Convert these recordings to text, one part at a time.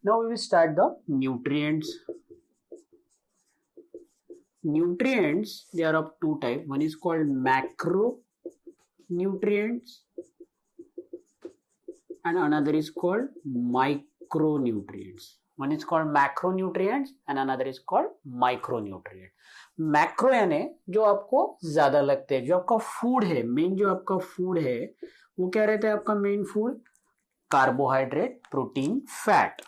Now we will start the nutrients. Nutrients, they are of two types. One is called macronutrients and another is called micronutrients. One is called macronutrients and another is called micronutrient. Macro यानी जो आपको ज्यादा लगते हैं, जो आपका food है, main जो आपका फूड है वो क्या रहता है? आपका main food carbohydrate, protein, fat.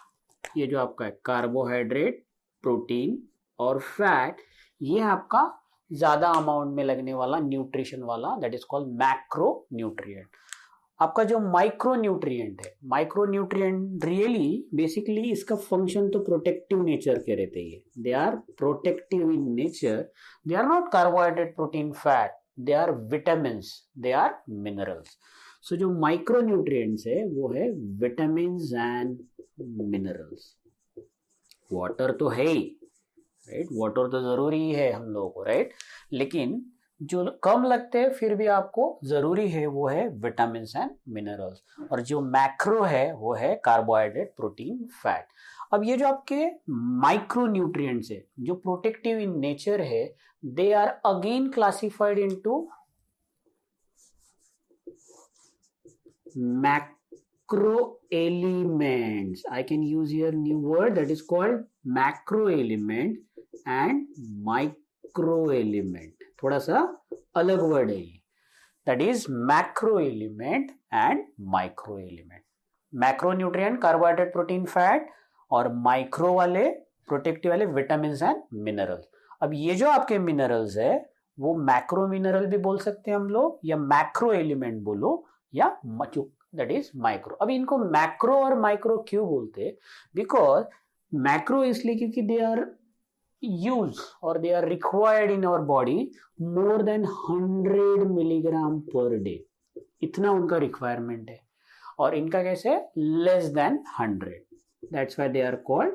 ये जो आपका है कार्बोहाइड्रेट, प्रोटीन और फैट, ये आपका ज्यादा अमाउंट में लगने वाला न्यूट्रिशन वाला, that is called macro nutrient. आपका जो माइक्रो न्यूट्रिएंट है, माइक्रो न्यूट्रिएंट रियली बेसिकली इसका फंक्शन तो प्रोटेक्टिव नेचर के रहते हैं. They are protective in nature. They are not carbohydrate, protein, fat. They are vitamins, they are minerals. So जो micro nutrients है वो है विटामिन्स एंड मिनरल्स. वाटर तो है ही, राइट? वाटर तो जरूरी है हम लोगों को, राइट? लेकिन जो कम लगते हैं फिर भी आपको जरूरी है वो है विटामिन एंड मिनरल्स. और जो मैक्रो है वो है कार्बोहाइड्रेट, प्रोटीन, फैट. अब ये जो आपके माइक्रो न्यूट्रिएंट्स है जो प्रोटेक्टिव इन नेचर है, they are again classified into macro elements. I can use here new word that is called macro element and micro element. थोड़ा सा अलग वर्ड है ये. That is macro element and micro element. Macro nutrient carbohydrate, protein, fat और micro वाले protective वाले vitamin and minerals. अब ये जो आपके मिनरल्स है वो मैक्रो मिनरल भी बोल सकते हैं हम लोग, या मैक्रो एलिमेंट बोलो, या दैट इज माइक्रो. अब इनको मैक्रो और माइक्रो क्यों बोलते हैं? बिकॉज मैक्रो इसलिए क्योंकि दे आर यूज और they are required in our body more than 100 milligram per day. इतना उनका रिक्वायरमेंट है. और इनका कैसे? Less than 100. That's why they are called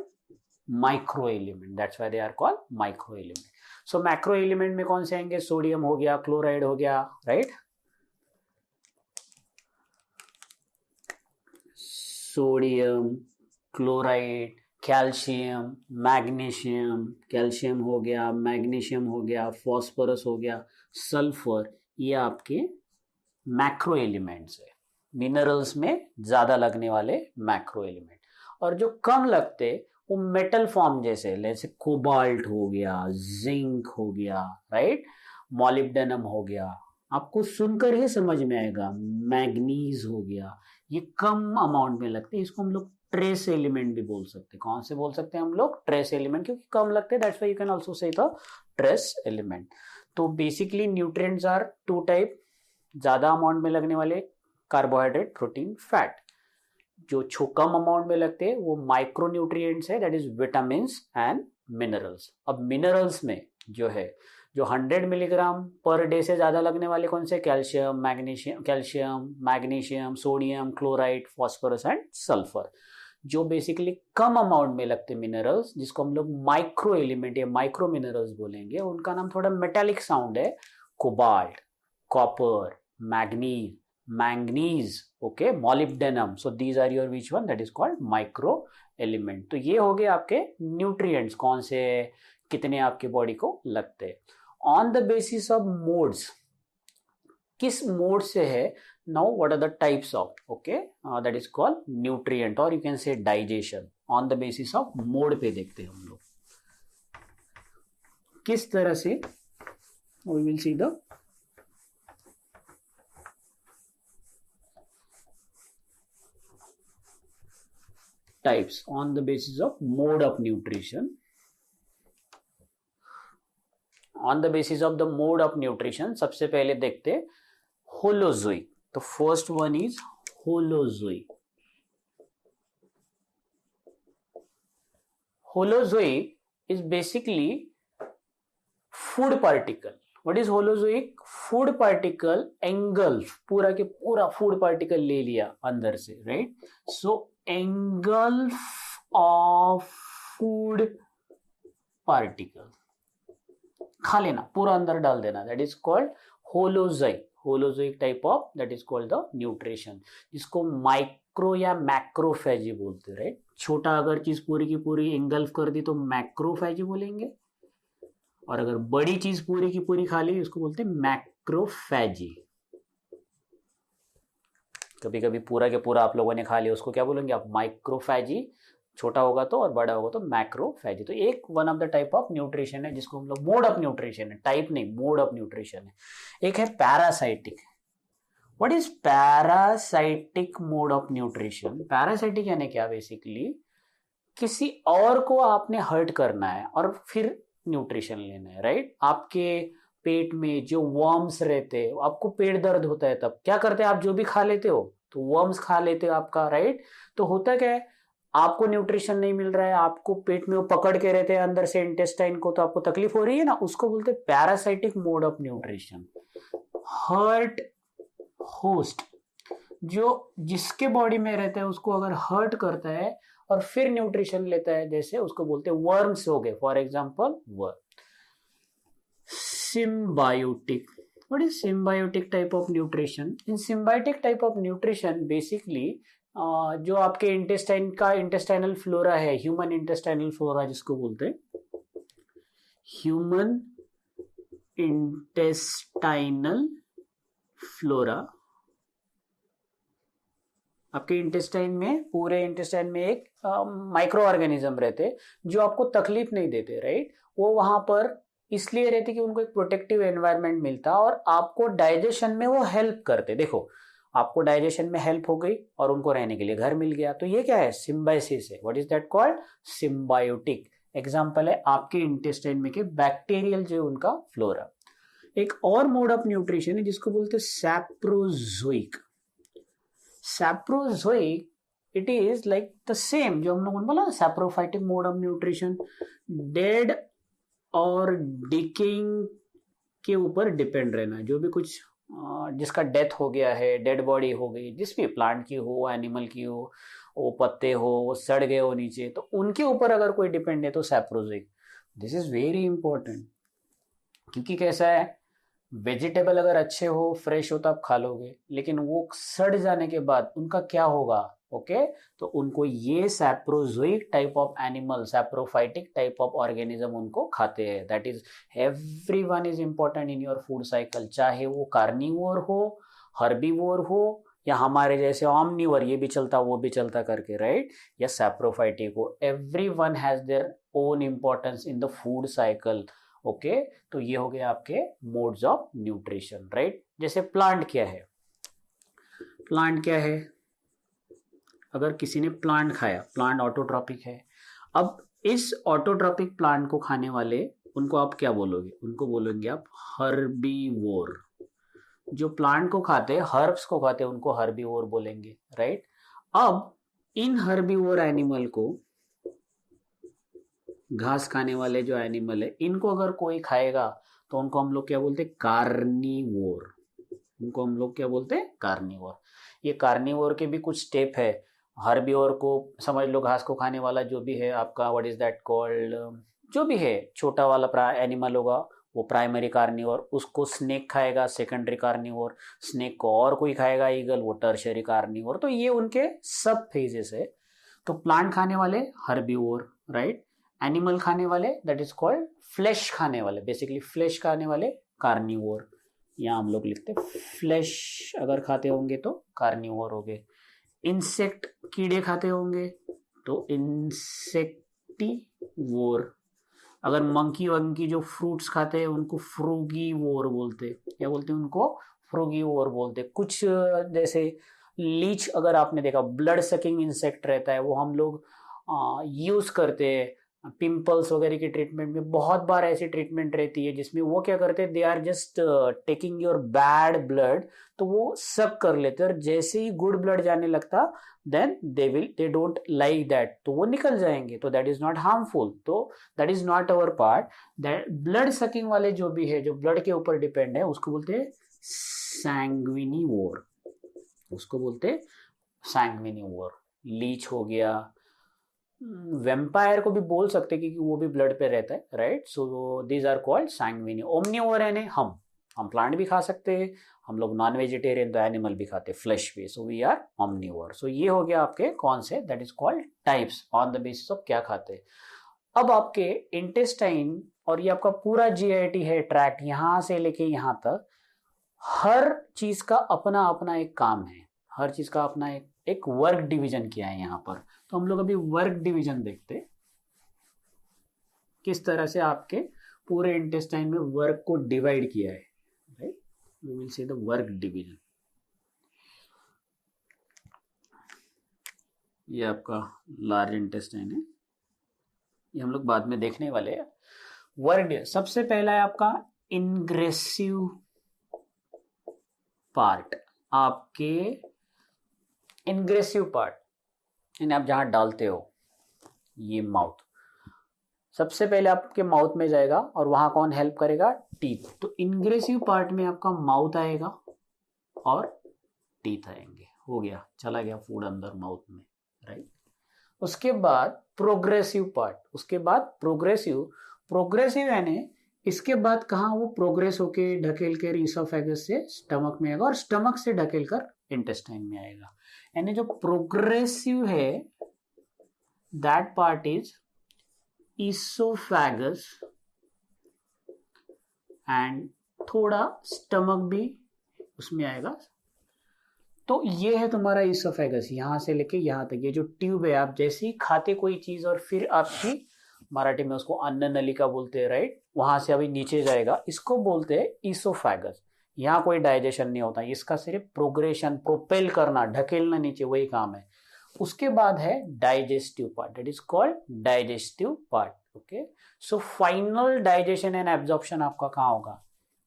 micro element. That's why they are called micro element. So macro element में कौन से आएंगे? सोडियम हो गया, क्लोराइड हो गया, right? Sodium, chloride, calcium, magnesium. Calcium हो गया, मैग्नीशियम हो गया, फॉस्फोरस हो गया, सल्फर. ये आपके मैक्रो एलिमेंट्स है, मिनरल्स में ज्यादा लगने वाले मैक्रो एलिमेंट. और जो कम लगते वो मेटल फॉर्म जैसे कोबाल्ट हो गया, जिंक हो गया, राइट? मॉलिब्डेनम हो गया. आपको सुनकर ही समझ में आएगा. मैग्नीज हो गया. ये कम अमाउंट में लगते हैं. इसको हम लोग ट्रेस एलिमेंट भी बोल सकते हैं. कौन से बोल सकते हैं हम लोग? ट्रेस एलिमेंट, क्योंकि कम लगते हैं. That's why you can also say the trace element. तो basically nutrients are two type. ज्यादा अमाउंट में लगने वाले कार्बोहाइड्रेट, प्रोटीन, फैट. जो कम अमाउंट में लगते हैं वो माइक्रो न्यूट्रिएंट्स है, that is vitamin and minerals. अब मिनरल्स में जो है, जो 100 मिलीग्राम पर डे से ज्यादा लगने वाले कौन से? Calcium, magnesium, sodium, chloride, phosphorus and sulphur. जो बेसिकली कम अमाउंट में लगते मिनरल्स, जिसको हम लोग माइक्रो एलिमेंट या माइक्रो मिनरल्स बोलेंगे, उनका नाम थोड़ा मेटालिक साउंड है. Cobalt, copper, manganese, okay, molybdenum. So these are your which one? That is called micro element. तो ये हो गए आपके न्यूट्रिएंट्स, कौन से कितने आपके बॉडी को लगते हैं. On the basis of modes, किस मोड से है? Now what are the types of, okay, that is called nutrient और you can say digestion. On the basis of mode पे देखते हैं हम लोग किस तरह से. We will see the types on the basis of mode of nutrition. On the basis of the mode of nutrition, सबसे पहले देखते होलोजोइक. तो first one is holozoic. Holozoic is basically food particle. What is holozoic? Food particle engulf, पूरा के पूरा food particle ले लिया अंदर से, right? So engulf of food particle, खा लेना, पूरा अंदर डाल देना. That is called holozoic. Holozoic type of, that is called the nutrition, जिसको माइक्रो या मैक्रोफेजी बोलते हैं, राइट। छोटा अगर चीज पूरी की पूरी इंगल्फ कर दी तो मैक्रोफेजी बोलेंगे, और अगर बड़ी चीज पूरी की पूरी खा ली उसको बोलते हैं मैक्रोफेजी। कभी कभी पूरा के पूरा आप लोगों ने खा लिया उसको क्या बोलेंगे आप, माइक्रोफेजी। छोटा होगा तो, और बड़ा होगा तो मैक्रोफेजी। तो एक one of the type of nutrition है जिसको हम लोग, मोड ऑफ न्यूट्रिशन है, टाइप नहीं, मोड ऑफ न्यूट्रिशन है। एक है parasitic. What is parasitic mode of nutrition? Parasitic यानी क्या, बेसिकली किसी और को आपने हर्ट करना है और फिर न्यूट्रिशन लेना है, राइट। आपके पेट में जो वर्म्स रहते हैं, आपको पेट दर्द होता है तब क्या करते हैं आप, जो भी खा लेते हो तो वर्म्स खा लेते हो आपका, राइट। तो होता क्या है, आपको न्यूट्रिशन नहीं मिल रहा है, आपको पेट में वो पकड़ के रहते हैं अंदर से इंटेस्टाइन को, तो आपको तकलीफ हो रही है ना, उसको बोलते हैं parasitic mode of nutrition. Hurt host, जो जिसके बॉडी में रहता है उसको अगर हर्ट करता है और फिर न्यूट्रिशन लेता है, जैसे उसको बोलते हैं वर्म्स हो गए, for example worm. Symbiotic, what is symbiotic type of nutrition? In symbiotic type of nutrition basically जो आपके इंटेस्टाइन का इंटेस्टाइनल फ्लोरा है, ह्यूमन इंटेस्टाइनल फ्लोरा जिसको बोलते हैं, ह्यूमन इंटेस्टाइनल फ्लोरा, आपके इंटेस्टाइन में, पूरे इंटेस्टाइन में एक माइक्रो ऑर्गेनिज्म रहते जो आपको तकलीफ नहीं देते, राइट। वो वहां पर इसलिए रहते कि उनको एक प्रोटेक्टिव एनवायरनमेंट मिलता और आपको डाइजेशन में वो हेल्प करते। देखो, आपको डाइजेशन में हेल्प हो गई और उनको रहने के लिए घर मिल गया, तो ये क्या है, सिम्बाइसिस है। What is that called, symbiotic. Example है आपके इंटेस्टाइन में के बैक्टीरियल जो उनका फ्लोरा। एक और मोड ऑफ न्यूट्रिशन है जिसको बोलते हैं saprozoic. Saprozoic, it is like the same, जो हम लोगों ने बोला saprophytic mode of nutrition, dead और डिकेइंग के ऊपर डिपेंड रहना। जो भी कुछ जिसका डेथ हो गया है, डेड बॉडी हो गई, जिस भी प्लांट की हो, एनिमल की हो, वो पत्ते हो, वो सड़ गए हो नीचे, तो उनके ऊपर अगर कोई डिपेंड है तो सैप्रोजोइक। दिस इज वेरी इंपॉर्टेंट, क्योंकि कैसा है, वेजिटेबल अगर अच्छे हो, फ्रेश हो तो आप खा लोगे, लेकिन वो सड़ जाने के बाद उनका क्या होगा, ओके। तो उनको ये saprozoic type of animal, saprophytic type of organism उनको खाते हैं। That is, everyone is important in your food cycle, चाहे वो कार्निवोर हो, हर्बीवोर हो, या हमारे जैसे ऑमनिवर, ये भी चलता वो भी चलता करके, राइट, या सैप्रोफाइटिक हो। Everyone has their own importance in the food cycle, okay. तो ये हो गए आपके मोड्स ऑफ न्यूट्रिशन, राइट। जैसे प्लांट क्या है, प्लांट क्या है, अगर किसी ने प्लांट खाया, प्लांट ऑटोट्रॉपिक है। अब इस ऑटोट्रॉपिक प्लांट को खाने वाले, उनको आप क्या बोलोगे, उनको बोलेंगे आप हर्बीवोर। जो प्लांट को खाते हैं, हर्ब्स को खाते हैं, उनको हर्बीवोर बोलेंगे, राइट। अब इन हर्बीवोर एनिमल को, घास खाने वाले जो एनिमल है, इनको अगर कोई खाएगा तो उनको हम लोग क्या बोलते हैं, कार्निवोर। उनको हम लोग क्या बोलते हैं, कार्निवोर। ये कार्निवोर के भी कुछ स्टेप है। हर्बीवोर को समझ लो, घास को खाने वाला जो भी है आपका, व्हाट इज दैट कॉल्ड, जो भी है छोटा वाला एनिमल होगा वो प्राइमरी कार्निवोर, उसको स्नेक खाएगा सेकेंडरी कार्निवोर, स्नेक को और कोई खाएगा ईगल, वो टर्शियरी कार्निवोर। तो ये उनके सब फेजेस है। तो प्लांट खाने वाले हर्बीवोर, राइट। एनिमल खाने वाले, दैट इज कॉल्ड फ्लेश खाने वाले, बेसिकली फ्लेश खाने वाले कार्निवोर। यहाँ हम लोग लिखते हैं फ्लेश अगर खाते होंगे तो कार्निवोर हो गए। इंसेक्ट, कीड़े खाते होंगे तो इंसेक्टिवोर। अगर मंकी वंकी जो फ्रूट्स खाते हैं उनको फ्रूगीवोर बोलते, क्या बोलते हैं उनको, फ्रूगीवोर बोलते। कुछ जैसे लीच, अगर आपने देखा, ब्लड सकिंग इंसेक्ट रहता है, वो हम लोग यूज करते हैं पिंपल्स वगैरह की ट्रीटमेंट में। बहुत बार ऐसी ट्रीटमेंट रहती है जिसमें वो क्या करते हैं, they are just taking your bad blood, तो वो सक कर लेते हैं, और जैसे ही गुड ब्लड जाने लगता then they don't like that, तो वो निकल जाएंगे। तो दैट इज नॉट हार्मफुल, तो that is not our part. That blood sucking वाले जो भी है, जो ब्लड के ऊपर डिपेंड है, उसको बोलते हैं सैंग्विनिवोर, उसको बोलते हैं सैंग्विनिवोर। लीच हो गया, वेम्पायर को भी बोल सकते हैं क्योंकि वो भी ब्लड पे रहता है, right. So these are called sanguine. Omnivore है हम, हम प्लांट भी खा सकते हैं, हम लोग नॉन वेजिटेरियन तो एनिमल भी खाते हैं, फ्लैश भी, सो वी आर ऑमनिवोर। सो ये हो गया आपके कौन से, that is called types on the basis of क्या खाते हैं। अब आपके इंटेस्टाइन और ये आपका पूरा जीआईटी है ट्रैक्ट, यहां से लेके यहां तक हर चीज का अपना अपना एक काम है, हर चीज का अपना एक वर्क डिवीजन किया है यहाँ पर। तो हम लोग अभी वर्क डिवीजन देखते हैं, किस तरह से आपके पूरे इंटेस्टाइन में वर्क को डिवाइड किया है, right. We will see the work division. ये आपका लार्ज इंटेस्टाइन है, ये हम लोग बाद में देखने वाले हैं। वर्क सबसे पहला है आपका इंग्रेसिव पार्ट, आपके इंग्रेसिव पार्ट यानी आप जहां डालते हो, ये माउथ सबसे पहले आपके माउथ में जाएगा और वहां कौन हेल्प करेगा, टीथ। तो इंग्रेसिव पार्ट में आपका माउथ आएगा और टीथ आएंगे, हो गया, चला गया फूड अंदर माउथ में, राइट। उसके बाद प्रोग्रेसिव पार्ट, उसके बाद प्रोग्रेसिव यानी इसके बाद कहाँ वो प्रोग्रेस होके ढकेल कर ईसोफेगस से स्टमक में आएगा और स्टमक से ढकेल कर इंटेस्टाइन में आएगा। यानी जो प्रोग्रेसिव है that part is oesophagus and थोड़ा स्टमक भी उसमें आएगा। तो ये है तुम्हारा ईसोफेगस, यहां से लेके यहां तक ये जो ट्यूब है, आप जैसे ही खाते कोई चीज और फिर आपकी मराठी में उसको अन्न नलिका बोलते हैं, राइट, वहां से अभी नीचे जाएगा, इसको बोलते हैं ईसोफेगस। यहाँ कोई डाइजेशन नहीं होता, इसका सिर्फ प्रोग्रेशन, प्रोपेल करना, ढकेलना नीचे, वही काम है। उसके बाद है digestive part, that is called digestive part, okay. So final digestion and absorption आपका कहाँ होगा,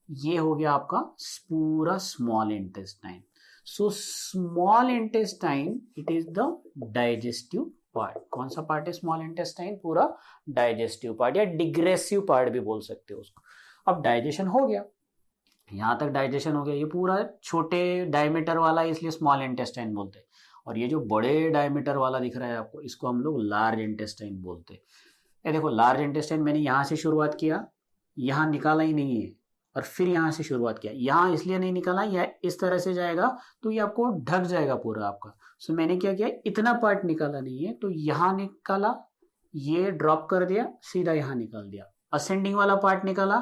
ये हो गया आपका पूरा small intestine. So small intestine it is the digestive part. कौन सा पार्ट है स्मॉल इंटेस्टाइन, पूरा डाइजेस्टिव पार्ट या डिग्रेसिव पार्ट भी बोल सकते हो उसको। अब डाइजेशन हो गया, यहां तक डाइजेशन हो गया, ये पूरा छोटे डायमीटर वाला इसलिए स्मॉल इंटेस्टाइन बोलते हैं, और ये जो बड़े डायमीटर वाला दिख रहा है आपको, इसको हम लोग लार्ज इंटेस्टाइन बोलते हैं। ये देखो लार्ज इंटेस्टाइन मैंने यहां से शुरुआत किया, यहां निकाला ही नहीं है, और फिर यहां से शुरुआत किया, यहां इसलिए नहीं निकाला, यह इस तरह से जाएगा तो ये आपको ढक जाएगा पूरा आपका। सो मैंने क्या किया, इतना पार्ट निकाला नहीं है, तो यहां निकाला, ये ड्रॉप कर दिया, सीधा यहां निकाल दिया, असेंडिंग वाला पार्ट निकाला,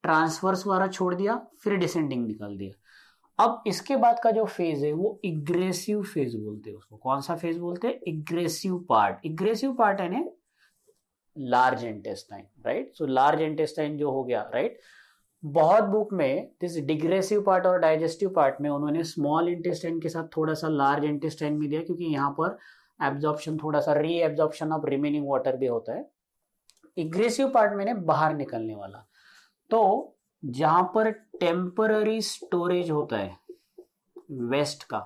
ट्रांसवर्स वाला छोड़ दिया, फिर डिसेंडिंग निकाल दिया। अब इसके बाद का जो फेज है वो इग्रेसिव फेज बोलते हैं उसको। कौन सा फेज बोलते हैं, इग्रेसिव पार्ट। इग्रेसिव पार्ट है ना large intestine, right. So large intestine जो हो गया, राइट। बहुत बुक में दिस डिग्रेसिव पार्ट और डाइजेस्टिव पार्ट में उन्होंने स्मॉल इंटेस्टाइन के साथ थोड़ा सा लार्ज इंटेस्टाइन में दिया, क्योंकि यहाँ पर एब्जॉर्प्शन, थोड़ा सा री एब्जॉर्प्शन ऑफ रिमेनिंग वाटर भी होता है। इग्रेसिव पार्ट में बाहर निकलने वाला, तो जहां पर टेम्पररी स्टोरेज होता है वेस्ट का,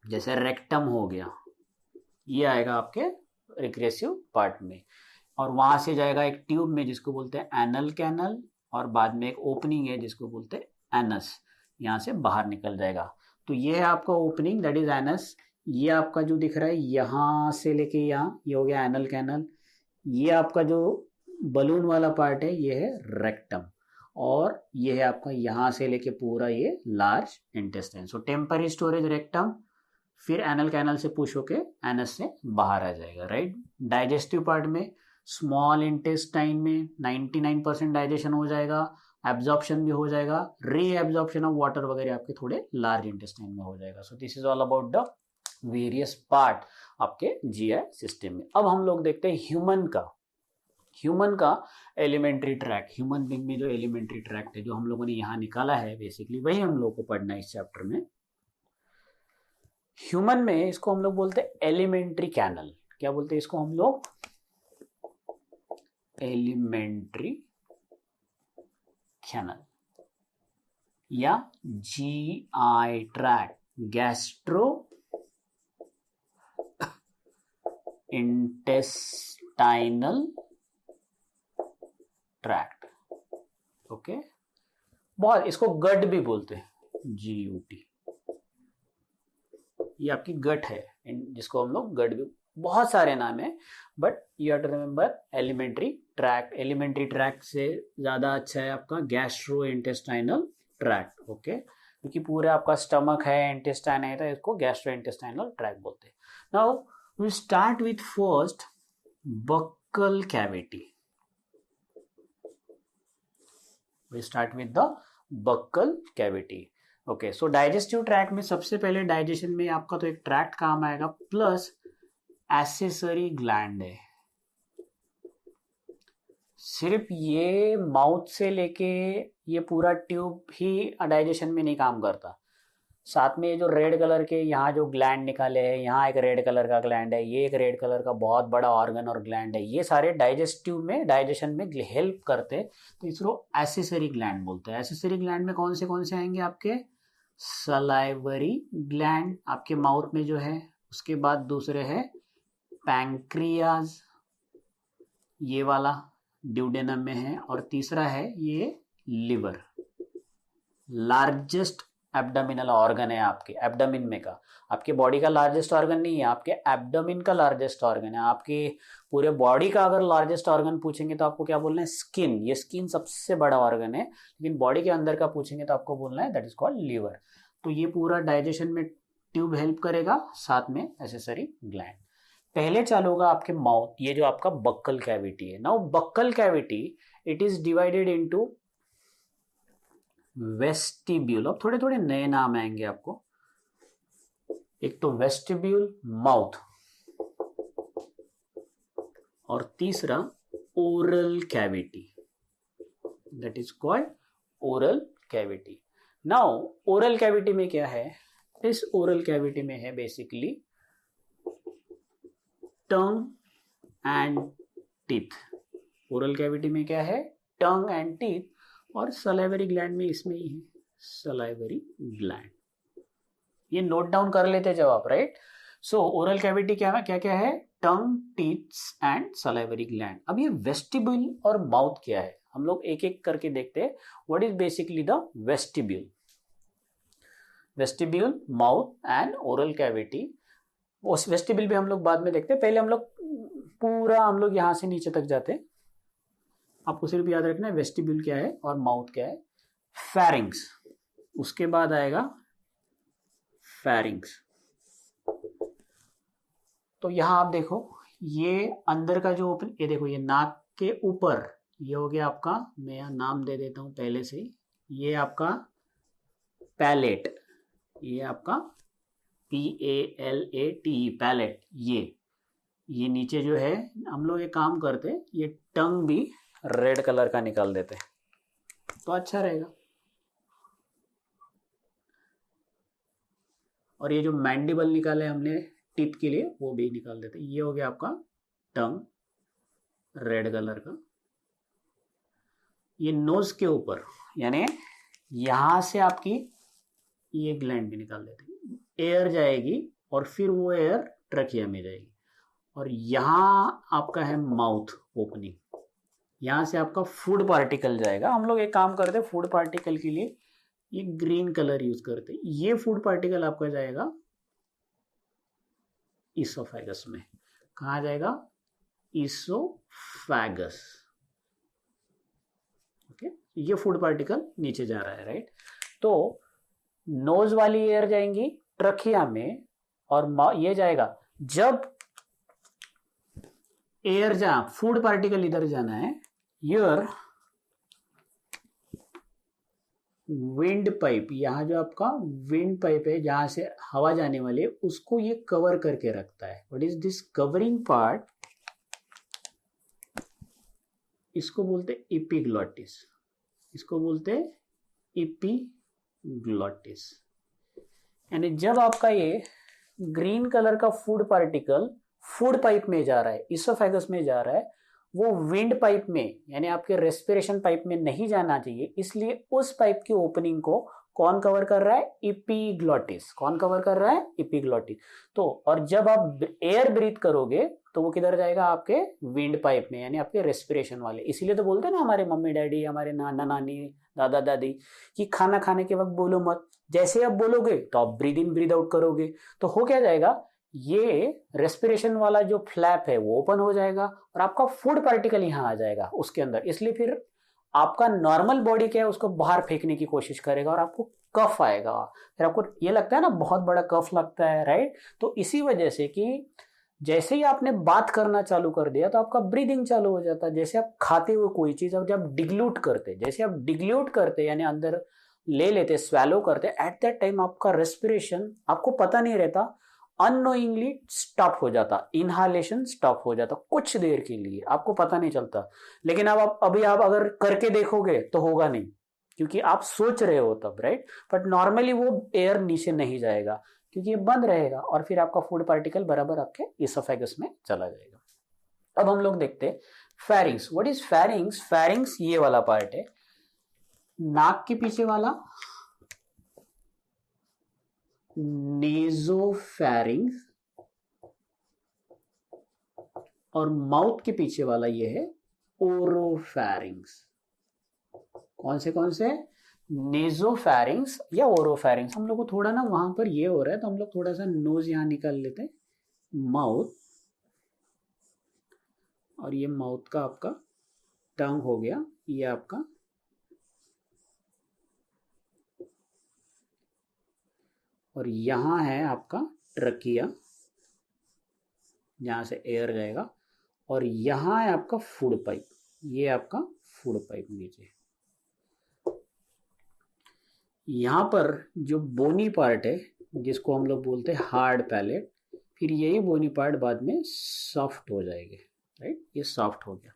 जैसे रेक्टम हो गया, ये आएगा आपके रिग्रेसिव पार्ट में, और वहां से जाएगा एक ट्यूब में जिसको बोलते हैं एनल कैनल, और बाद में एक ओपनिंग है जिसको बोलते हैं एनस, यहाँ से बाहर निकल जाएगा। तो ये है आपका ओपनिंग, दैट इज एनस। ये आपका जो दिख रहा है यहाँ से लेके यहाँ, ये हो गया एनल कैनल। ये आपका जो बलून वाला पार्ट है ये है रेक्टम, और ये है आपका यहाँ से लेके पूरा ये लार्ज इंटेस्टाइन। सो टेम्पररी स्टोरेज रेक्टम, फिर एनल कैनल से पुश होके एनस से बाहर आ जाएगा, राइट। डाइजेस्टिव पार्ट में स्मॉल इंटेस्टाइन में 99% डाइजेशन हो जाएगा, एब्जॉर्प्शन भी हो जाएगा, री एब्जॉर्प्शन ऑफ वाटर वगैरह आपके थोड़े लार्ज इंटेस्टाइन में हो जाएगा। So this is all about the various part आपके जीआई सिस्टम में। अब हम लोग देखते हैं ह्यूमन का एलिमेंट्री ट्रैक्ट। ह्यूमन बीइंग में जो एलिमेंट्री ट्रैक्ट है जो हम लोगों ने यहाँ निकाला है, बेसिकली वही हम लोग को पढ़ना है इस चैप्टर में। ह्यूमन में इसको हम लोग बोलते हैं एलिमेंट्री कैनल। क्या बोलते हैं इसको हम लोग, एलिमेंट्री कैनल या GI tract, gastro intestinal tract, okay. बहुत, इसको गट भी बोलते हैं, GUT, ये आपकी गट है जिसको हम लोग गट भी बहुत सारे नाम है, but you have to remember elementary tract. Elementary tract से ज़्यादा अच्छा है आपका गैस्ट्रो इंटेस्टाइनल ट्रैक्ट, ओके, क्योंकि पूरा आपका स्टमक है, इंटेस्टाइन है, तो इसको गैस्ट्रो इंटेस्टाइनल ट्रैक्ट बोलते हैं। Now we start with first buccal cavity. We start with the buccal cavity. Okay, so digestive tract में सबसे पहले डाइजेशन में आपका तो एक ट्रैक्ट काम आएगा, प्लस एक्सेसरी ग्लैंड है। सिर्फ ये माउथ से लेके ये पूरा ट्यूब ही डाइजेशन में नहीं काम करता, साथ में ये जो रेड कलर के यहाँ जो ग्लैंड निकाले हैं, यहाँ एक रेड कलर का ग्लैंड है, ये एक रेड कलर का बहुत बड़ा ऑर्गन और ग्लैंड है, ये सारे डाइजेस्टिव में डाइजेशन में हेल्प करते हैं, तो इसको एसेसरी ग्लैंड बोलते हैं। एसेसरी ग्लैंड में कौन से आएंगे आपके? सलाइवरी ग्लैंड आपके माउथ में जो है, उसके बाद दूसरे है पैंक्रियाज, ये वाला ड्यूडेनम में है, और तीसरा है ये लिवर। लार्जेस्ट एब्डोमिनल ऑर्गन है आपके एब्डोमिन में का, आपके बॉडी का लार्जेस्ट ऑर्गन नहीं है, आपके एब्डोमिन का लार्जेस्ट ऑर्गन है। आपके पूरे बॉडी का अगर लार्जेस्ट ऑर्गन पूछेंगे तो आपको क्या बोलना है? स्किन। ये स्किन सबसे बड़ा ऑर्गन है, लेकिन बॉडी के अंदर का पूछेंगे तो आपको बोलना है दैट इज कॉल्ड लिवर। तो ये पूरा डाइजेशन में ट्यूब हेल्प करेगा, साथ में एसेसरी ग्लैंड। पहले चालू होगा आपके माउथ, ये जो आपका बक्कल कैविटी है। Now buccal cavity it is divided into vestibule. अब थोड़े थोड़े नए नाम आएंगे आपको। एक तो वेस्टिब्यूल माउथ, और तीसरा oral cavity, that is called oral cavity. Now oral cavity में क्या है? इस ओरल कैविटी में है basically tongue and teeth. Oral cavity में क्या है? टंग एंड टीथ, और सलाइवरी ग्लैंड में इसमें ही है सलाइवरी ग्लैंड। ये नोट डाउन कर लेते जब आप, राइट। सो ओरल कैविटी क्या है? क्या क्या है? टंग, टीथ्स एंड सलाइवरी ग्लैंड। अब ये वेस्टिब्यूल और माउथ क्या है, हम लोग एक एक करके देखते हैं। What is basically the vestibule? Vestibule, mouth and oral cavity. उस वेस्टिब्यूल भी हम लोग बाद में देखते हैं, पहले हम लोग यहां से नीचे तक जाते हैं। आपको सिर्फ याद रखना है वेस्टिब्यूल क्या है और माउथ क्या है। फेरिंग्स, उसके बाद आएगा फेरिंग्स। तो यहां आप देखो, ये अंदर का जो ओपन, ये देखो, ये नाक के ऊपर ये हो गया आपका, मैं यहाँ नाम दे देता हूं पहले से, ये आपका पैलेट, ये आपका PALATE पैलेट। ये नीचे जो है, हम लोग एक काम करते, ये टंग भी रेड कलर का निकाल देते तो अच्छा रहेगा। और ये जो मैंडिबल निकाले हमने टीथ के लिए, वो भी निकाल देते। ये हो गया आपका टंग रेड कलर का। ये नोज के ऊपर, यानी यहां से आपकी ये ग्लैंड भी निकाल देते, एयर जाएगी और फिर वो एयर ट्रकिया में जाएगी। और यहां आपका है माउथ ओपनिंग, यहां से आपका फूड पार्टिकल जाएगा। हम लोग एक काम करते हैं, फूड पार्टिकल के लिए ये ग्रीन कलर यूज करते हैं। ये फूड पार्टिकल आपका जाएगा इसोफेगस में। कहाँ जाएगा? इसोफेगस। ओके, ये फूड पार्टिकल नीचे जा रहा है, राइट। तो नोज वाली एयर जाएंगी ट्रकिया में, और ये जाएगा, जब एयर फूड पार्टिकल इधर जाना है, योर विंड पाइप, यहां जो आपका विंड पाइप है जहां से हवा जाने वाली है, उसको ये कवर करके रखता है। What is this covering part? इसको बोलते एपिग्लॉटिस, इसको बोलते एपिग्लॉटिस। यानी जब आपका ये ग्रीन कलर का फूड पार्टिकल फूड पाइप में जा रहा है, इसोफेगस में जा रहा है, वो विंड पाइप में, यानी आपके रेस्पिरेशन पाइप में नहीं जाना चाहिए, इसलिए उस पाइप की ओपनिंग को कौन कवर कर रहा है? एपिग्लॉटिस। कौन कवर कर रहा है? एपिग्लॉटिस। तो और जब आप एयर ब्रीथ करोगे तो वो किधर जाएगा? आपके विंड पाइप में, यानी आपके रेस्पिरेशन वाले। इसीलिए तो बोलते हैं ना हमारे मम्मी डैडी, हमारे नाना नानी, दादा दादी, कि खाना खाने के वक्त बोलो मत, जैसे आप बोलोगे तो आप ब्रीद इन ब्रीद आउट करोगे, तो हो क्या जाएगा? ये रेस्पिरेशन वाला जो फ्लैप है वो ओपन हो जाएगा और आपका फूड पार्टिकल यहाँ आ जाएगा उसके अंदर, इसलिए फिर आपका नॉर्मल बॉडी क्या है उसको बाहर फेंकने की कोशिश करेगा और आपको कफ आएगा। फिर आपको ये लगता है ना बहुत बड़ा कफ लगता है, राइट। तो इसी वजह से कि जैसे ही आपने बात करना चालू कर दिया तो आपका ब्रीदिंग चालू हो जाता है। जैसे आप खाते हुए कोई चीज, अब जब डिग्ल्यूट करते, जैसे आप डिग्ल्यूट करते यानी अंदर ले लेते, स्वैलो करते, एट दैट टाइम आपका रेस्पिरेशन आपको पता नहीं रहता, अननोइंगली स्टॉप हो जाता, इनहालेशन स्टॉप हो जाता कुछ देर के लिए, आपको पता नहीं चलता। लेकिन अब आप अभी आप अगर करके देखोगे तो होगा नहीं, क्योंकि आप सोच रहे हो तब, राइट। बट नॉर्मली वो एयर नीचे नहीं जाएगा क्योंकि ये बंद रहेगा और फिर आपका फूड पार्टिकल बराबर आपके इसोफेगस में चला जाएगा। अब हम लोग देखते हैं pharynx. What is pharynx? Pharynx ये वाला पार्ट है, नाक के पीछे वाला नेजोफेरिंग्स और माउथ के पीछे वाला ये है ओरोफेरिंग्स। कौन से? नेजोफेरिंग्स या ओरोफेरिंग्स। हम लोग को थोड़ा ना वहां पर ये हो रहा है तो हम लोग थोड़ा सा नोज यहां निकाल लेते हैं, माउथ, और ये माउथ का आपका टंग हो गया, ये आपका और यहां है आपका ट्रकिया, जहां से एयर जाएगा, और यहां है आपका फूड पाइप, ये आपका फूड पाइप नीचे। यहां पर जो बोनी पार्ट है जिसको हम लोग बोलते हैं हार्ड पैलेट, फिर यही बोनी पार्ट बाद में सॉफ्ट हो जाएंगे, राइट। ये सॉफ्ट हो गया।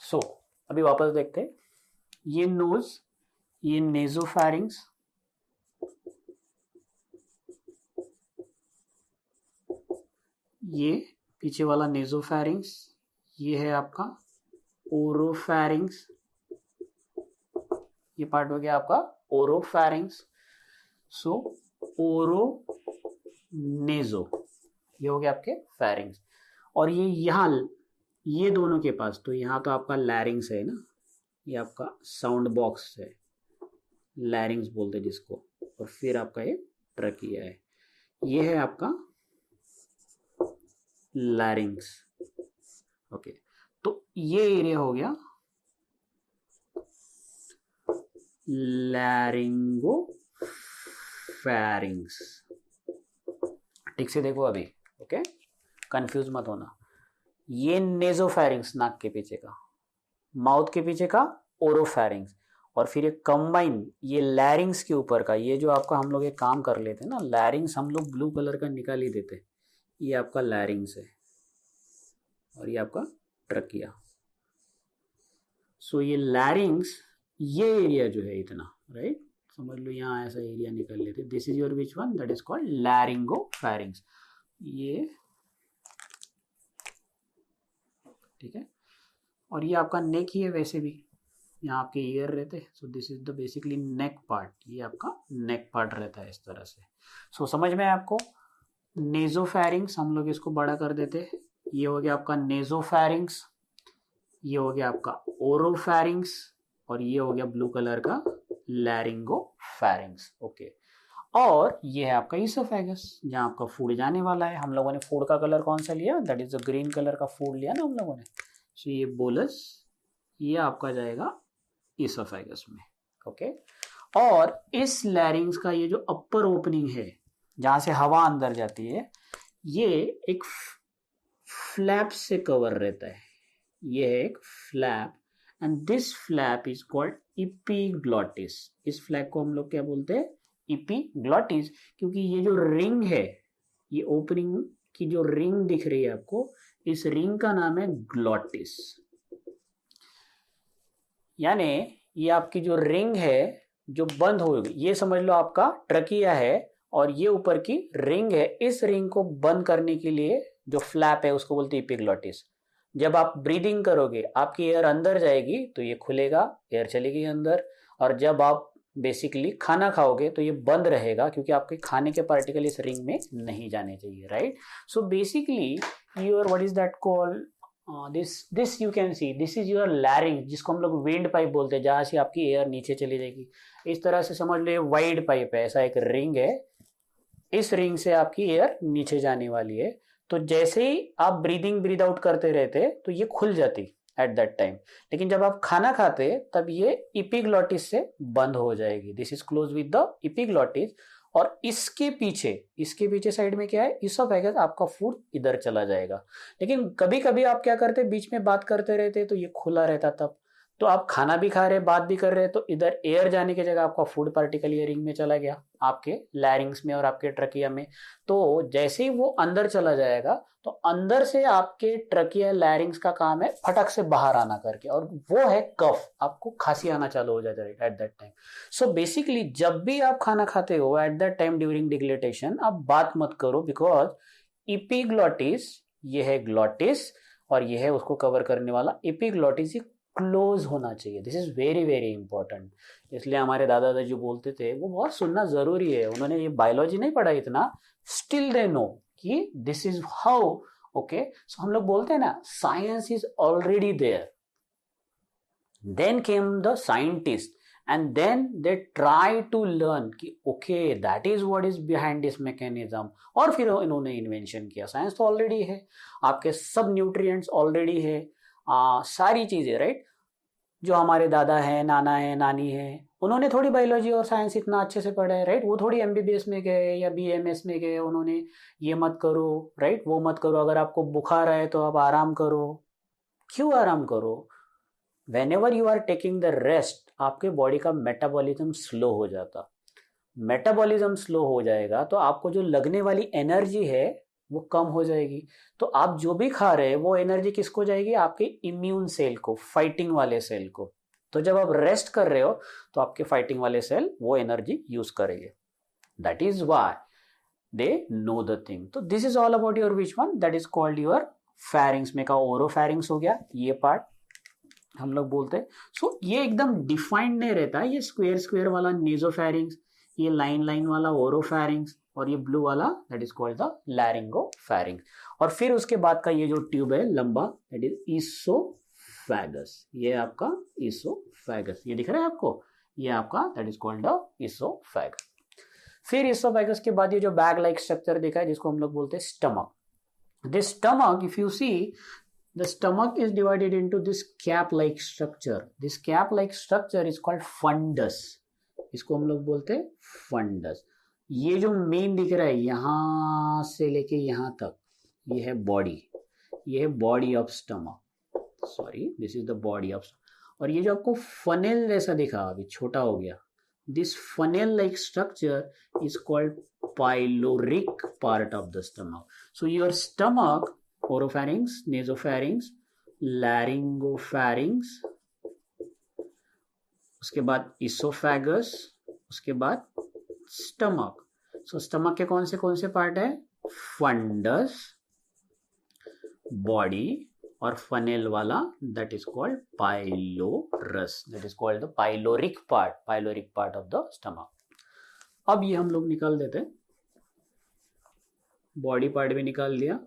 सो अभी वापस देखते हैं, ये नोज, ये नेजोफेरिंग्स, ये पीछे वाला नेजोफेरिंग्स, ये है आपका ओरोफेरिंग्स, ये पार्ट हो गया आपका ओरोफेरिंग्स। सो ओरो नेजो, ये हो गया आपके फेरिंग्स। और ये यहाँ, ये दोनों के पास, तो यहाँ तो आपका लैरिंग्स है ना, ये आपका साउंड बॉक्स है, लैरिंग्स बोलते जिसको, और फिर आपका ये ट्रकिया है, ये है आपका लैरिंग्स। ओके, तो ये एरिया हो गया लैरिंगो फेरिंग्स। ठीक से देखो अभी, ओके, कंफ्यूज मत होना। ये नेजोफेरिंग्स नाक के पीछे का, माउथ के पीछे का ओरोफेरिंग्स, और फिर ये कंबाइन ये लैरिंग्स के ऊपर का, ये जो आपका हम लोग एक काम कर लेते हैं ना, लैरिंग्स हम लोग ब्लू कलर का निकाल ही देते, ये आपका लैरिंग्स है और ये आपका ट्रकिया। सो ये लैरिंग्स, ये एरिया जो है इतना, राइट, समझ लो यहाँ ऐसा एरिया निकाल लेते, this is your which one, that is called laryngopharynx. ये ठीक है, और ये आपका नेक ही है वैसे भी, यहाँ आपके ईयर रहते, so this is the basically neck part, ये आपका नेक पार्ट रहता है इस तरह से। सो समझ में आपको, नेजोफेरिंग्स हम लोग इसको बड़ा कर देते, ये हो गया आपका नेजोफेरिंग्स, ये हो गया आपका ओरोफेरिंग्स, और ये हो गया ब्लू कलर का लैरिंगोफेरिंग्स। ओके, और ये है आपका इसोफेगस, जहाँ आपका फूड जाने वाला है। हम लोगों ने फूड का कलर कौन सा लिया, that is the green colour का फूड लिया ना हम लोगों ने। सो ये बोलस, ये आपका जाएगा इसोफेगस में, ओके। और इस लैरिंग्स का ये जो अपर ओपनिंग है जहाँ से हवा अंदर जाती है, ये एक फ्लैप से कवर रहता है, ये है एक flap, and this flap is called epiglottis. इस फ्लैप को हम लोग क्या बोलते हैं, इपीग्लॉटिस, क्योंकि ये जो रिंग है, ये ओपनिंग की जो रिंग दिख रही है आपको, इस रिंग का नाम है ग्लॉटिस। यानी ये आपकी जो रिंग है जो बंद होगी, ये समझ लो आपका ट्रकिया है और ये ऊपर की रिंग है, इस रिंग को बंद करने के लिए जो फ्लैप है उसको बोलते हैं इपीग्लॉटिस। जब आप ब्रीदिंग करोगे आपकी एयर अंदर जाएगी तो ये खुलेगा, एयर चलेगी अंदर, और जब आप बेसिकली खाना खाओगे तो ये बंद रहेगा, क्योंकि आपके खाने के पार्टिकल इस रिंग में नहीं जाने चाहिए, right. So basically your what is that called, this you can see, this is your larynx, जिसको हम लोग विंड पाइप बोलते हैं, जहां से आपकी एयर नीचे चली जाएगी। इस तरह से समझ लो वाइड पाइप है, ऐसा एक रिंग है, इस रिंग से आपकी एयर नीचे जाने वाली है। तो जैसे ही आप ब्रीदिंग ब्रीद आउट करते रहते तो ये खुल जाती एट दैट टाइम, लेकिन जब आप खाना खाते तब ये इपिग्लॉटिस से बंद हो जाएगी। This is close with the epiglottis. और इसके पीछे साइड में क्या है, इसोफेगस, आपका फूड इधर चला जाएगा। लेकिन कभी कभी आप क्या करते, बीच में बात करते रहते तो ये खुला रहता, तब तो आप खाना भी खा रहे बात भी कर रहे, तो इधर एयर जाने की जगह आपका फूड पार्टिकल ईयरिंग में चला गया, आपके लैरिंग्स में और आपके ट्रकिया में। तो जैसे ही वो अंदर चला जाएगा तो अंदर से आपके ट्रकिया लैरिंग्स का काम है फटक से बाहर आना करके, और वो है कफ, आपको खांसी आना चालू हो जाता है at that time. So basically जब भी आप खाना खाते हो एट दैट टाइम ड्यूरिंग डिग्लेटेशन, आप बात मत करो, बिकॉज इपिग्लॉटिस, ये है ग्लॉटिस और ये है उसको कवर करने वाला इपिग्लॉटिस, क्लोज होना चाहिए। This is very very important. इसलिए हमारे दादा दादी जो बोलते थे वो बहुत सुनना जरूरी है। उन्होंने ये बायोलॉजी नहीं पढ़ा इतना, स्टिल दे नो कि this is how. Okay, so हम लोग बोलते हैं ना, science is already there, then came the scientist and then they try to learn कि okay that is what is behind this mechanism, और फिर इन्होंने इन्वेंशन किया। साइंस तो ऑलरेडी है, आपके सब न्यूट्रिएंट्स ऑलरेडी है, सारी चीजें, राइट। जो हमारे दादा है, नाना है, नानी है, उन्होंने थोड़ी बायोलॉजी और साइंस इतना अच्छे से पढ़ा है, राइट। वो थोड़ी एमबीबीएस में गए या बीएमएस में गए, उन्होंने ये मत करो, राइट, वो मत करो, अगर आपको बुखार है तो आप आराम करो। क्यों आराम करो? Whenever you are taking the rest, आपके बॉडी का मेटाबॉलिज्म स्लो हो जाता। मेटाबॉलिज्म स्लो हो जाएगा तो आपको जो लगने वाली एनर्जी है वो कम हो जाएगी। तो आप जो भी खा रहे हैं वो एनर्जी किसको जाएगी? आपके इम्यून सेल को, फाइटिंग वाले सेल को। तो जब आप रेस्ट कर रहे हो तो आपके फाइटिंग वाले सेल वो एनर्जी यूज करेंगे। That is why they know the thing. तो this is all about your which one, that is called your pharynx. में का ओरोफेरिंग्स हो गया, ये पार्ट हम लोग बोलते हैं। सो ये एकदम डिफाइंड नहीं रहता, ये स्क्वेयर स्क्वेयर वाला नेजोफेरिंग्स, ये लाइन लाइन वाला ओरोफेरिंग्स, और ये ब्लू वाला दैट इज कॉल्ड द लैरिंगोफेरिंग्स। और फिर उसके बाद का ये जो ट्यूब है लंबा, दैट इज इसोफेगस। ये आपका इसोफेगस, ये दिख रहा है आपको, ये आपका that is called the oesophagus. फिर इसोफेगस के बाद ये जो बैग लाइक स्ट्रक्चर दिखा है, जिसको हम लोग बोलते हैं stomach. This stomach, if you see, the stomach is divided into this cap like structure. This cap like structure is called fundus. इसको हम लोग बोलते हैं फंडस। ये जो मेन दिख रहा है यहां से लेके यहां तक, ये है बॉडी, ये है body of stomach, sorry this is the body of. और ये जो आपको फनेल जैसा दिखा, अभी छोटा हो गया, this funnel like structure is called pyloric part of the stomach. So your stomach, oropharynx, nasopharynx, laryngopharynx, उसके बाद इसोफेगस, उसके बाद स्टमक। सो स्टमक के कौन से पार्ट है? फंडस, बॉडी और फनेल वाला, that is called pylorus, that is called the pyloric part of the stomach. अब ये हम लोग निकाल देते हैं, बॉडी पार्ट भी निकाल दिया,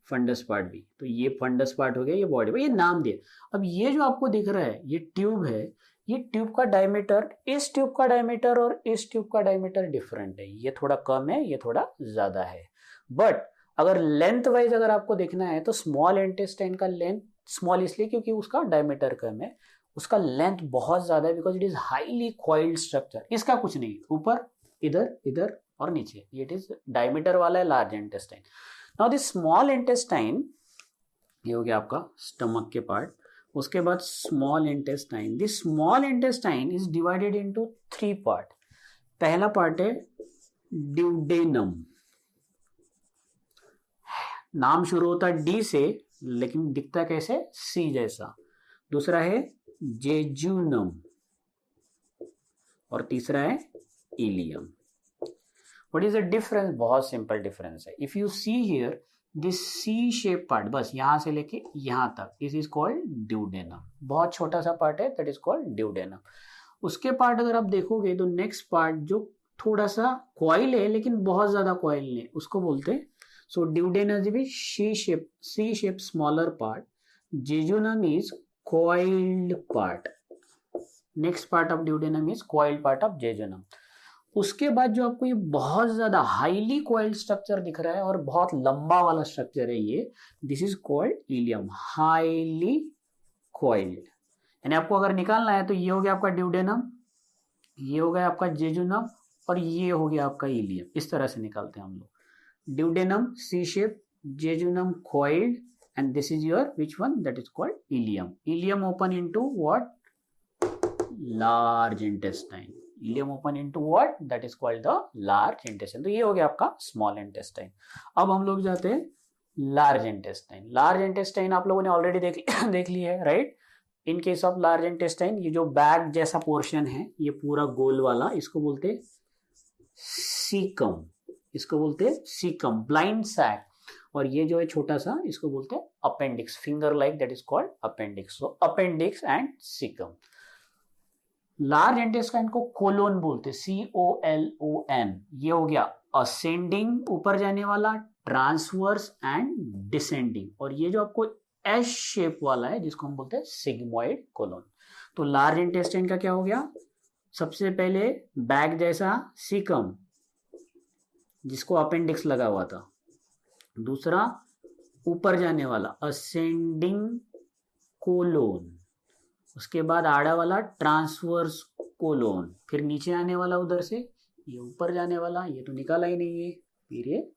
फंडस पार्ट भी। तो ये फंडस पार्ट हो गया, ये बॉडी पार्ट, ये नाम दिया। अब ये जो आपको दिख रहा है ये ट्यूब है, ये ट्यूब का डायमीटर, इस ट्यूब का डायमीटर और इस ट्यूब का डायमीटर डिफरेंट है। ये थोड़ा कम है, ये थोड़ा ज्यादा है। बट अगर लेंथ वाइज अगर आपको देखना है तो स्मॉल इंटेस्टाइन का लेंथ स्मॉल इसलिए क्योंकि उसका डायमीटर कम है, उसका लेंथ बहुत ज्यादा है, because it is highly coiled structure. इसका कुछ नहीं, ऊपर, इधर, इधर और नीचे, इट इज डायमीटर वाला है large intestine. Now this small intestine, ये हो गया आपका स्टमक के पार्ट। उसके बाद small intestine, this small intestine is divided into 3 part. पहला पार्ट है ड्यूडेनम, नाम शुरू होता है डी से लेकिन दिखता कैसे? सी जैसा। दूसरा है जेजुनम और तीसरा है ileum. What is the difference? बहुत सिंपल डिफरेंस है। If you see here this C shape part, बस यहां से लेके यहां तक, दिस इज कॉल्ड ड्यूडेनम। बहुत छोटा सा पार्ट है, दैट इज कॉल्ड ड्यूडेनम। उसके पार्ट अगर आप देखोगे तो नेक्स्ट पार्ट जो थोड़ा सा कॉइल है लेकिन बहुत ज्यादा कॉइल नहीं, उसको बोलते हैं, सो ड्यूडेनम भी C shape smaller part, jejunum is coiled part. Next part of duodenum is coiled part of jejunum. उसके बाद जो आपको ये बहुत ज्यादा हाईली कॉइल्ड स्ट्रक्चर दिख रहा है और बहुत लंबा वाला स्ट्रक्चर है ये, this is called ileum, highly coiled. यानी आपको अगर निकालना है तो ये हो गया आपका ड्यूडेनम, ये हो गया आपका जेजुनम और ये हो गया आपका इलियम. इस तरह से निकालते हैं हम लोग. Duodenum C shape, jejunum coiled, and this is your which one, that is called ileum. Ileum open into what? Large intestine. Ileum open into what? That is called the large intestine. तो ये हो गया आपका small intestine. अब हम लोग जाते हैं large intestine. Large intestine आप लोगों ने ऑलरेडी देख ली है, right? In case of large intestine ये जो बैग जैसा पोर्शन है, ये पूरा गोल वाला, इसको बोलते हैं सीकम. इसको बोलते हैं सीकम, ब्लाइंड सैक. और ये जो है छोटा सा, इसको बोलते हैं appendix, finger like, that is called appendix. So appendix and caecum. Large intestine को कोलोन बोलते हैं, COLON. ये हो गया असेंडिंग, ऊपर जाने वाला, ट्रांसवर्स एंड डिसेंडिंग. और ये जो आपको एस शेप वाला है जिसको हम बोलते हैं सिग्मोइड कोलोन. तो लार्ज इंटेस्टाइन का क्या हो गया? सबसे पहले बैग जैसा सीकम जिसको अपेंडिक्स लगा हुआ था. दूसरा ऊपर जाने वाला असेंडिंग कोलोन. उसके बाद आड़ा वाला ट्रांसवर्स कोलोन. फिर नीचे आने वाला उधर से, ये ऊपर जाने वाला, ये तो निकाला ही नहीं है. फिर ये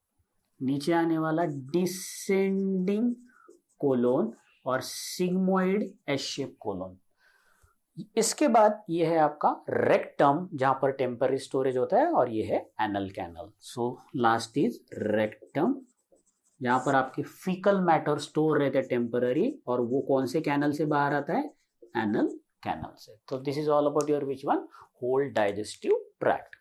नीचे आने वाला डिसेंडिंग कोलोन और सिग्मोइड एस शेप कोलोन. इसके बाद ये है आपका रेक्टम जहां पर टेम्पररी स्टोरेज होता है, और ये है anal canal. So last is rectum जहां पर आपके फीकल मैटर स्टोर रहते हैं टेम्पररी, और वो कौन से कैनल से बाहर आता है? एनल कैनल से. तो this is all about your which one? Whole digestive tract.